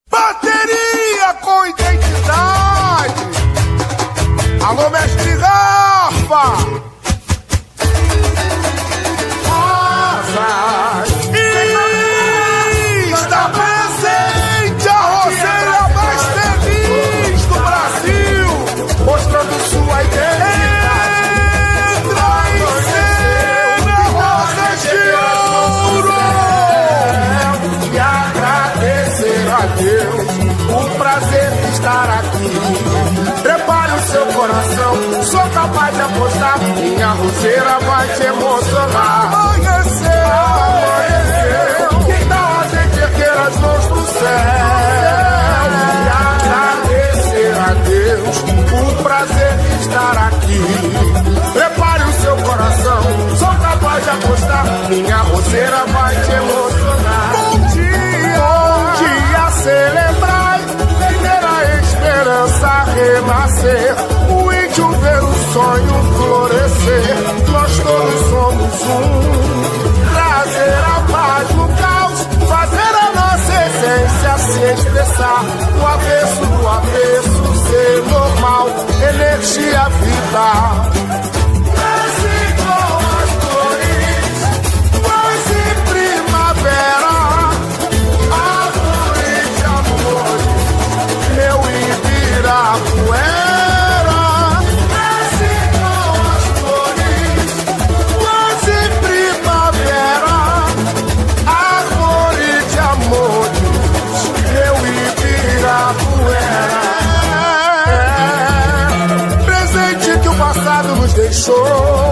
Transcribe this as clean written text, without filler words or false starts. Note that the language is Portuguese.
Bateria com identidade. Alô, mestre Rafa. Está presente a roceira mais feliz do Brasil, mostrando sua identidade. Entra em cena, rosas de ouro, e agradecer a Deus o prazer de estar aqui. Prepare o seu coração, sou capaz de apostar, minha roceira vai te emocionar. Amanheceu, amanheceu, então a gente erguer as mãos pro céu e agradecer a Deus o prazer de estar aqui. Prepare o seu coração, sou capaz de apostar, minha roceira vai te emocionar. Bom dia, celebrai, ver a esperança renascer, o índio ver o sonho florescer. Nós todos somos um, trazer a paz no caos, fazer a nossa essência se expressar. Do avesso ser normal, energia vital. Nasce com as cores, paz e primavera, árvore de amor, meu Ibirapuera. Nasce com as cores, paz e primavera, árvore de amores, meu Ibirapuera. Presente que o passado nos deixou,